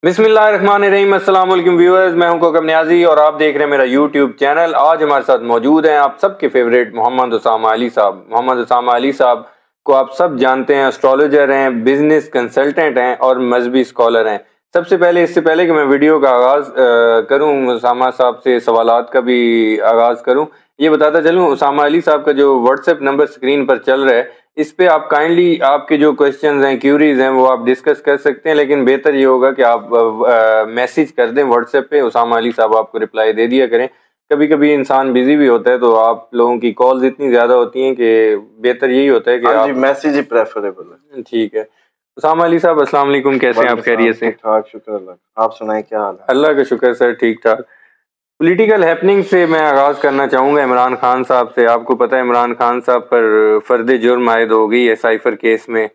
بسم اللہ الرحمن الرحیم. السلام علیکم ویورز، میں ہوں کوکب نیازی اور آپ دیکھ رہے ہیں میرا یوٹیوب چینل. آج ہمارے ساتھ موجود ہیں آپ سب کے فیوریٹ محمد اسامہ علی صاحب. محمد اسامہ علی صاحب کو آپ سب جانتے ہیں، اسٹرالوجر ہیں، بزنس کنسلٹنٹ ہیں اور مذہبی اسکالر ہیں. اس سے پہلے کہ میں ویڈیو کا آغاز کروں، اسامہ صاحب سے سوالات کا بھی آغاز کروں، یہ بتاتا چلوں اسامہ علی صاحب کا جو واٹس ایپ نمبر اسکرین پر چل رہا ہے، اس پہ آپ کائنڈلی آپ کے جو کوشچنز ہیں، کیوریز ہیں، وہ آپ ڈسکس کر سکتے ہیں. لیکن بہتر یہ ہوگا کہ آپ میسیج کر دیں واٹس ایپ پہ، اسامہ علی صاحب آپ کو رپلائی دے دیا کریں. کبھی کبھی انسان بزی بھی ہوتا ہے تو آپ لوگوں کی کالز اتنی زیادہ ہوتی ہیں کہ بہتر یہی ہوتا ہے کہ آپ میسیج ہی پریفریبل ہے. ٹھیک ہے. اسامہ علی صاحب السلام علیکم، کیسے ہیں آپ؟ خیریت سے؟ ٹھیک ٹھاک، شکر اللہ. آپ سنائیں کیا حال ہے؟ اللہ کا شکر سر، ٹھیک ٹھاک. پولیٹیکل ہیپننگ سے میں آغاز کرنا چاہوں گا عمران خان صاحب سے. آپ کو پتہ ہے عمران خان صاحب پر فرد جرم عائد ہو گئی ہے سائفر کیس میں.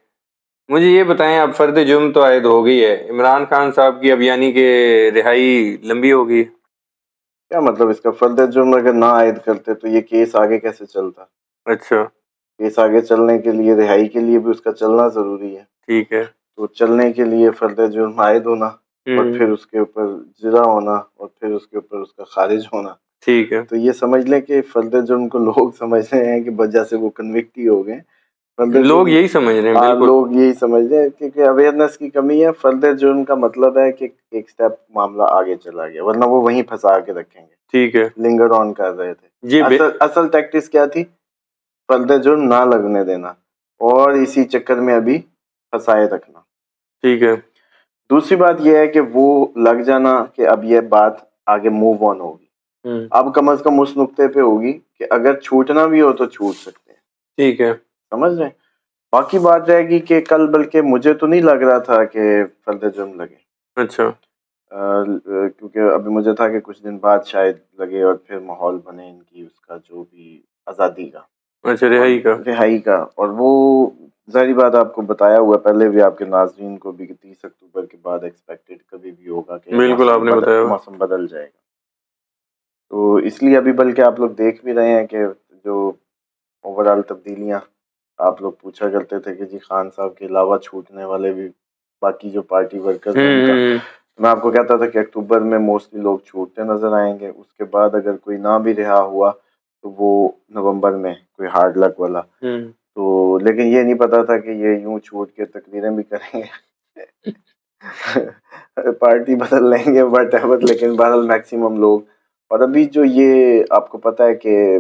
مجھے یہ بتائیں، اب فرد جرم تو عائد ہو گئی ہے عمران خان صاحب کی، اب یعنی کہ رہائی لمبی ہوگی. کیا مطلب اس کا؟ فرد جرم اگر نہ عائد کرتے تو یہ کیس آگے کیسے چلتا؟ اچھا کیس آگے چلنے کے لیے رہائی کے لیے بھی اس کا چلنا ضروری ہے. ٹھیک ہے. تو چلنے کے لیے فرد جرم عائد ہونا اور پھر اس کے اوپر جرا ہونا اور پھر اس کے اوپر اس کا خارج ہونا. ٹھیک ہے. تو یہ سمجھ لیں کہ فرد جرم کو لوگ سمجھ رہے ہیں کہ وجہ سے وہ کنوکٹ ہی ہو گئے. لوگ یہی سمجھ رہے ہیں. بالکل لوگ یہی سمجھ رہے ہیں کیونکہ اویئرنیس کی کمی ہے. فرد جرم کا مطلب ہے کہ ایک سٹیپ معاملہ آگے چلا گیا، ورنہ وہ وہیں پھنسا کے رکھیں گے. ٹھیک ہے. لنگر آن کر رہے تھے. جی اصل ٹیکٹکس کیا تھی؟ فرد جرم نہ لگنے دینا اور اسی چکر میں ابھی پھنسائے رکھنا. ٹھیک ہے. دوسری بات یہ ہے کہ وہ لگ جانا کہ اب یہ بات آگے موو آن ہوگی. اب کم از کم اس نقطے پہ ہوگی کہ اگر چھوٹنا بھی ہو تو چھوٹ سکتے ہیں. ٹھیک ہے. سمجھ رہے ہیں؟ باقی بات رہے گی کہ کل، بلکہ مجھے تو نہیں لگ رہا تھا کہ فرد جرم لگے. اچھا. کیونکہ ابھی مجھے تھا کہ کچھ دن بعد شاید لگے اور پھر ماحول بنے ان کی اس کا جو بھی آزادی کا. اچھا، رہائی کا. اور وہ ظاہری بات آپ کو بتایا ہوا پہلے بھی آپ کے ناظرین کو بھی کہ 30 اکتوبر کے بعد ایکسپیکٹڈ کبھی بھی ہوگا کہ بالکل آپ نے بتایا. موسم بدل جائے گا. تو اس لیے ابھی بلکہ آپ لوگ دیکھ بھی رہے ہیں کہ جو اوور آل تبدیلیاں آپ لوگ پوچھا کرتے تھے کہ جی خان صاحب کے علاوہ چھوٹنے والے بھی باقی جو پارٹی ورکرز ہیں ان کا، میں آپ کو کہتا تھا کہ اکتوبر میں موسٹلی لوگ چھوٹتے نظر آئیں گے. اس کے بعد اگر کوئی نہ بھی رہا ہوا تو وہ نومبر میں کوئی ہارڈ لک والا. تو لیکن یہ نہیں پتا تھا کہ یہ یوں چھوٹ کے تقریریں بھی کریں گے پارٹی بدل لیں گے بٹ ایور. لیکن بہرحال میکسیمم لوگ. اور ابھی جو یہ آپ کو پتا ہے کہ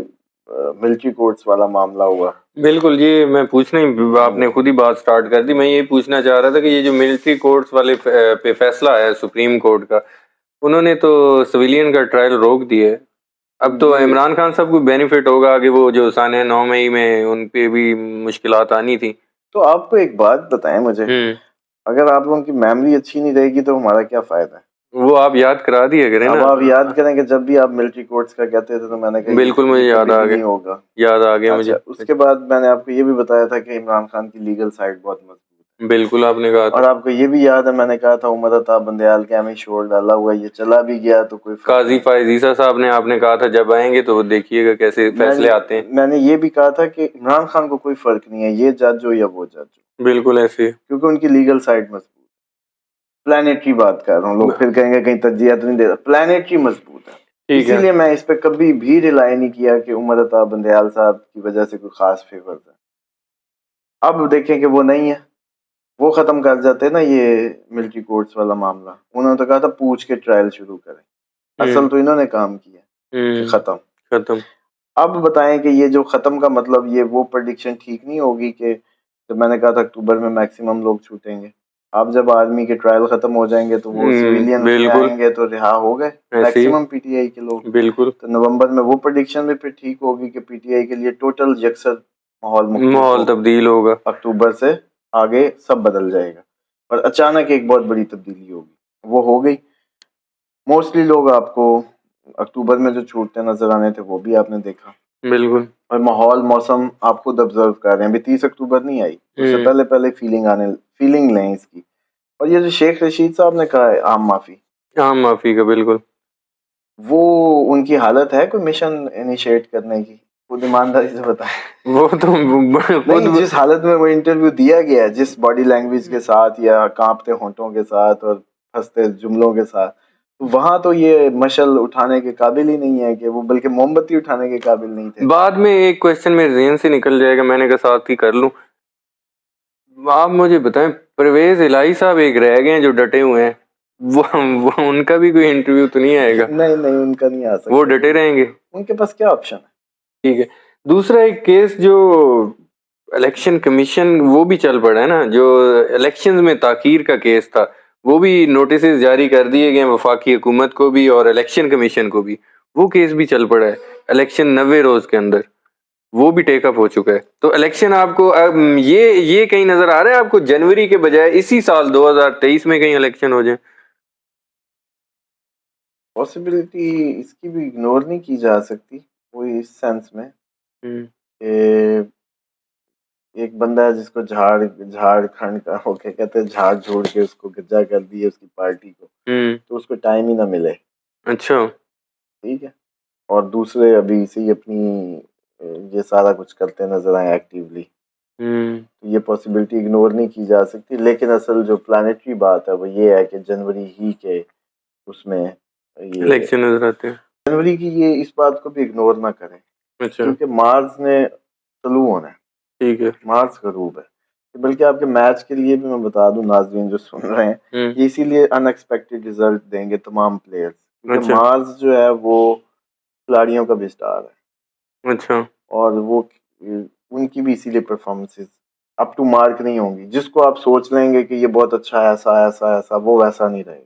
ملٹری کورٹس والا معاملہ ہوا. بالکل، یہ میں پوچھنا ہی، آپ نے خود ہی بات سٹارٹ کر دی. میں یہ پوچھنا چاہ رہا تھا کہ یہ جو ملٹری کورٹس والے پہ فیصلہ ہے سپریم کورٹ کا، انہوں نے تو سویلین کا ٹرائل روک دیا ہے. اب تو عمران خان صاحب کو بینیفٹ ہوگا کہ وہ جو سانحہ 9 مئی میں ان پہ بھی مشکلات آنی تھی. تو آپ کو ایک بات بتائیں مجھے، اگر آپ لوگوں کی میموری اچھی نہیں رہے گی تو ہمارا کیا فائدہ ہے؟ وہ آپ یاد کرا دیا کریں نا. اب آپ یاد کریں کہ جب بھی آپ ملٹری کورٹس کا کہتے تھے تو میں نے کہا بالکل مجھے یاد آ گیا. ہوگا. یاد آ گیا مجھے. اس کے بعد میں نے آپ کو یہ بھی بتایا تھا کہ عمران خان کی لیگل سائڈ بہت مضبوط ہے. بالکل آپ نے کہا تھا. اور آپ کو یہ بھی یاد ہے میں نے کہا تھا عمر عطا بندیال کے ہمیں شور ڈالا ہوا، یہ چلا بھی گیا تو کوئی قاضی فائز عیسیٰ صاحب نے، آپ نے کہا تھا جب آئیں گے تو دیکھیے گا کیسے فیصلے آتے ہیں. میں نے یہ بھی کہا تھا کہ عمران خان کو کوئی فرق نہیں ہے یہ جج ہو یا وہ جج ہو. بالکل ایسے، کیونکہ ان کی لیگل سائڈ مضبوط. پلانیٹری بات کر رہا ہوں، لوگ پھر کہیں گے کہیں تجزیہ تو نہیں دے رہا. پلانیٹری مضبوط ہے. اسی لیے میں اس پہ کبھی بھی ریلائی نہیں کیا کہ عمر عطا بندیال صاحب کی وجہ سے کوئی خاص فیور ہے. اب دیکھیں کہ وہ نہیں ہے، وہ ختم کر جاتے نا یہ ملٹری کورٹس والا معاملہ. انہوں نے تو کہا تھا پوچھ کے ٹرائل شروع کریں. اصل تو انہوں نے کام کیا کہ ختم. اب بتائیں کہ یہ جو ختم کا مطلب، یہ وہ پریڈکشن ٹھیک نہیں ہوگی کہ جب میں نے کہا تھا اکتوبر میں میکسیمم لوگ چھوٹیں گے. اب جب آرمی کے ٹرائل ختم ہو جائیں گے تو وہ سویلین میں آئیں گے تو رہا ہو گئے میکسیمم پی ٹی آئی کے لوگ. بالکل. تو نومبر میں وہ پریڈکشن بھی پھر ٹھیک ہوگی کہ پی ٹی آئی کے لیے ٹوٹل یکسر ماحول تبدیل ہوگا. اکتوبر سے آگے سب بدل جائے گا. اور اچانک ایک بہت بڑی تبدیلی ہوگی، وہ ہو گئی. موسٹلی لوگ آپ کو اکتوبر میں جو چھوٹتے نظر آنے تھے وہ بھی آپ نے دیکھا. بالکل. اور ماحول، موسم آپ خود آبزرو کر رہے ہیں. ابھی 30 اکتوبر نہیں آئی، اس سے پہلے فیلنگ لیں اس کی. اور یہ جو شیخ رشید صاحب نے کہا ہے عام معافی کا، بالکل وہ ان کی حالت ہے کوئی مشن انیشیٹ کرنے کی؟ خود ایمانداری سے بتائیں. وہ تو جس حالت میں وہ انٹرویو دیا گیا ہے، جس باڈی لینگویج کے ساتھ یا کانپتے ہونٹوں کے ساتھ اور پھنستے جملوں کے ساتھ. وہاں تو یہ مشل اٹھانے کے قابل ہی نہیں ہے کہ وہ بلکہ موم بتی اٹھانے کے قابل نہیں تھے. بعد میں ایک کوشچن میرے ذہن سے نکل جائے گا, میں نے کہا ساتھ ہی کر لوں. آپ مجھے بتائیں, پرویز الہی صاحب ایک رہ گئے ہیں جو ڈٹے ہوئے ہیں, وہ ان کا بھی کوئی انٹرویو تو نہیں آئے گا؟ نہیں ان کا نہیں آ سکتا. وہ ڈٹے رہیں گے, ان کے پاس کیا آپشن ہے. ٹھیک ہے. دوسرا ایک کیس جو الیکشن کمیشن وہ بھی چل پڑا ہے نا, جو الیکشن میں تاخیر کا کیس تھا, وہ بھی نوٹسز جاری کر دیے گئے وفاقی حکومت کو بھی اور الیکشن کمیشن کو بھی. وہ کیس بھی چل پڑا ہے الیکشن 90 روز کے اندر, وہ بھی ٹیک اپ ہو چکا ہے. تو الیکشن آپ کو یہ کہیں نظر آ رہا ہے آپ کو جنوری کے بجائے اسی سال 2023 میں کہیں الیکشن ہو جائیں؟ پاسبلٹی اس کی بھی اگنور نہیں کی جا سکتی. وہ اس سینس میں کہ ایک بندہ ہے جس کو جھاڑ کھنڈ کا ہو کے کہتے ہیں, جھاڑ جھوڑ کے اس کو گجا کر دیے اس کی پارٹی کو, تو اس کو ٹائم ہی نہ ملے. اچھا, ٹھیک ہے. اور دوسرے ابھی سے ہی اپنی یہ سارا کچھ کرتے نظر آئے ایکٹیولی. تو یہ پاسبلٹی اگنور نہیں کی جا سکتی. لیکن اصل جو پلانٹری بات ہے وہ یہ ہے کہ جنوری ہی کے اس میں یہ الیکشن نظر آتے ہیں. جنوری کی یہ اس بات کو بھی اگنور نہ کریں. اچھا, کیونکہ مارس نے طلوع ہونا ہے. ٹھیک ہے. مارس غروب ہے. بلکہ آپ کے میچ کے لیے بھی میں بتا دوں ناظرین جو سن رہے ہیں, یہ اسی لیے ان ایکسپیکٹڈ ریزلٹ دیں گے تمام پلیئرز, کیونکہ مارس جو ہے وہ کھلاڑیوں کا بھی اسٹار ہے. اچھا, اور وہ ان کی بھی اسی لیے پرفارمنسز اپ ٹو مارک نہیں ہوں گی. جس کو آپ سوچ لیں گے کہ یہ بہت اچھا ایسا وہ ویسا نہیں رہے گا.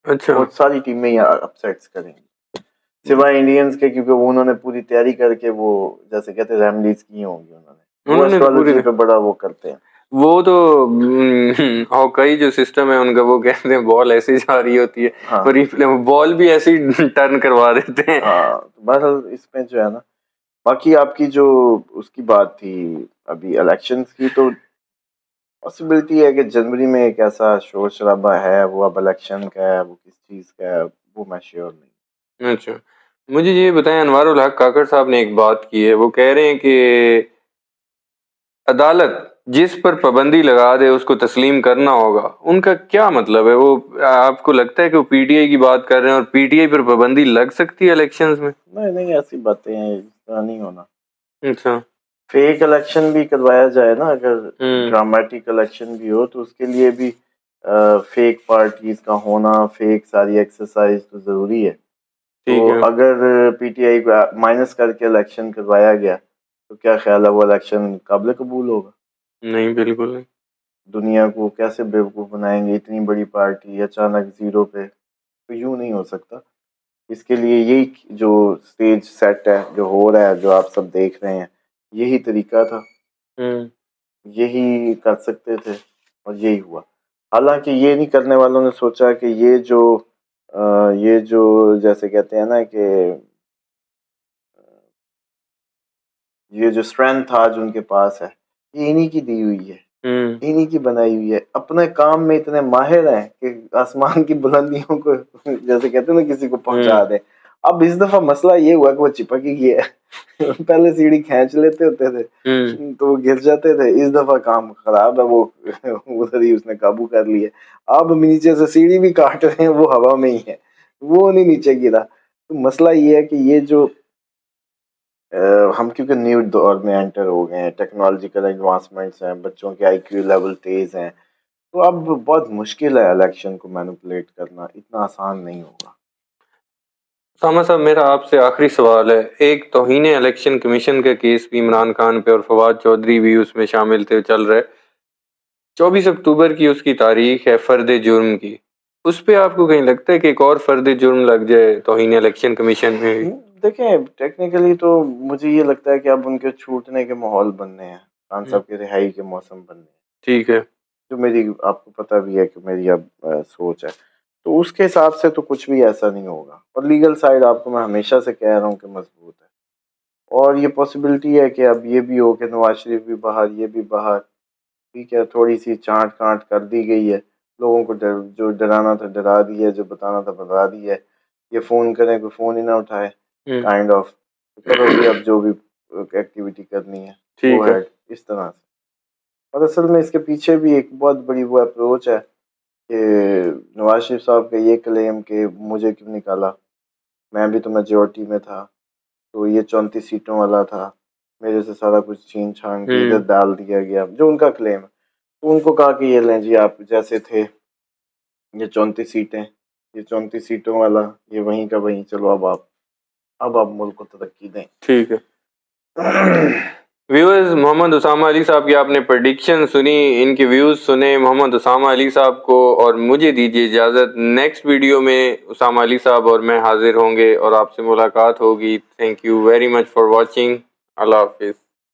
اچھا, بہت ساری ٹیمیں یہاں اپسیٹس کریں گی سوائے انڈینز کے, کیونکہ وہ انہوں نے پوری تیاری کر کے وہ جیسے کہتے ہیں ریملیز کی ہوں گی. وہ ایسٹرالوجی پہ بڑا وہ کرتے ہیں. وہ تو ہاکی جو سسٹم ہے ان کا, وہ کہتے ہیں بال ایسی جا رہی ہوتی ہے اور بال بھی ایسی ٹرن کروا دیتے ہیں. بہرحال اس میں جو ہے نا, باقی آپ کی جو اس کی بات تھی ابھی الیکشنز کی, تو پاسبلٹی ہے کہ جنوری میں ایک ایسا شور شرابہ ہے, وہ اب الیکشن کا ہے, وہ کس چیز کا ہے وہ میں شیور نہیں. اچھا, مجھے یہ بتائیں, انوار الحق کاکڑ صاحب نے ایک بات کی ہے, وہ کہہ رہے ہیں کہ عدالت جس پر پابندی لگا دے اس کو تسلیم کرنا ہوگا. ان کا کیا مطلب ہے؟ وہ آپ کو لگتا ہے کہ وہ پی ٹی آئی کی بات کر رہے ہیں اور پی ٹی آئی پر پابندی لگ سکتی ہے الیکشنز میں؟ نہیں ایسی باتیں ہیں, اس طرح نہیں ہونا. اچھا, فیک الیکشن بھی کروایا جائے نا, اگر ڈرامیٹک الیکشن بھی ہو تو اس کے لیے بھی فیک پارٹیز کا ہونا, فیک ساری ایکسرسائز تو ضروری ہے. تو اگر پی ٹی آئی کو مائنس کر کے الیکشن کروایا گیا تو کیا خیال ہے وہ الیکشن قابل قبول ہوگا؟ نہیں, بالکل نہیں. دنیا کو کیسے بیوقوف بنائیں گے, اتنی بڑی پارٹی اچانک زیرو پہ, تو یوں نہیں ہو سکتا. اس کے لیے یہی جو سٹیج سیٹ ہے, جو ہو رہا ہے, جو آپ سب دیکھ رہے ہیں, یہی طریقہ تھا, یہی کر سکتے تھے اور یہی ہوا. حالانکہ یہ نہیں کرنے والوں نے سوچا کہ یہ جو جیسے کہتے ہیں نا کہ یہ جو اسٹرینتھ آج ان کے پاس ہے, یہ انہی کی دی ہوئی ہے, انہی کی بنائی ہوئی ہے. اپنے کام میں اتنے ماہر ہیں کہ آسمان کی بلندیوں کو جیسے کہتے ہیں نا کسی کو پہنچا دیں. اب اس دفعہ مسئلہ یہ ہوا کہ وہ چپک ہی گیا ہے. پہلے سیڑھی کھینچ لیتے ہوتے تھے تو وہ گر جاتے تھے, اس دفعہ کام خراب ہے, وہ ادھر ہی اس نے قابو کر لیا. اب نیچے سے سیڑھی بھی کاٹ رہے ہیں, وہ ہوا میں ہی ہے, وہ نہیں نیچے گرا. تو مسئلہ یہ ہے کہ یہ جو ہم کیونکہ نیو دور میں انٹر ہو گئے ہیں, ٹیکنالوجیکل ایڈوانسمنٹس ہیں, بچوں کے آئی کیو لیول تیز ہیں, تو اب بہت مشکل ہے الیکشن کو مینوپولیٹ کرنا, اتنا آسان نہیں ہوگا. سامہ صاحب, میرا آپ سے آخری سوال ہے. ایک توہین الیکشن کمیشن کا کیس بھی عمران خان پہ اور فواد چودھری بھی اس میں شامل تھے, چل رہے. 24 اکتوبر کی اس کی تاریخ ہے فرد جرم کی. اس پہ آپ کو کہیں لگتا ہے کہ ایک اور فرد جرم لگ جائے توہین الیکشن کمیشن میں؟ دیکھیں ٹیکنیکلی تو مجھے یہ لگتا ہے کہ اب ان کے چھوٹنے کے ماحول بننے ہیں, خان صاحب کی رہائی کے موسم بننے ہیں. ٹھیک ہے, جو میری آپ کو پتہ بھی ہے کہ میری اب سوچ ہے, تو اس کے حساب سے تو کچھ بھی ایسا نہیں ہوگا. اور لیگل سائیڈ آپ کو میں ہمیشہ سے کہہ رہا ہوں کہ مضبوط ہے, اور یہ پاسبلٹی ہے کہ اب یہ بھی ہو کہ نواز شریف بھی باہر, یہ بھی باہر. ٹھیک ہے, تھوڑی سی چانٹ کانٹ کر دی گئی ہے, لوگوں کو جو ڈرانا تھا ڈرا دیا, جو بتانا تھا بتا دیا ہے. یہ فون کریں کوئی فون ہی نہ اٹھائے, کائنڈ آف کرو جی اب جو بھی ایکٹیویٹی کرنی ہے وہ ہے اس طرح سے. اور اصل میں اس کے پیچھے بھی ایک بہت بڑی وہ اپروچ ہے کہ نواز شریف صاحب کا یہ کلیم کہ مجھے کیوں نکالا، میں بھی تو میجورٹی میں تھا، تو یہ 34 سیٹوں والا تھا، میرے سے سارا کچھ چھین چھان کے ادھر ڈال دیا گیا، جو ان کا کلیم ہے. تو ان کو کہا کہ یہ لیں جی آپ جیسے تھے، یہ 34 سیٹیں، یہ 34 سیٹوں والا، یہ وہیں کا وہیں، چلو اب آپ ملک کو ترقی دیں. ٹھیک ہے ویورز، محمد اسامہ علی صاحب کی آپ نے پریڈکشن سنی، ان کے ویوز سنے محمد اسامہ علی صاحب کو، اور مجھے دیجیے اجازت. نیکسٹ ویڈیو میں اسامہ علی صاحب اور میں حاضر ہوں گے اور آپ سے ملاقات ہوگی. Thank you very much for watching. اللہ حافظ.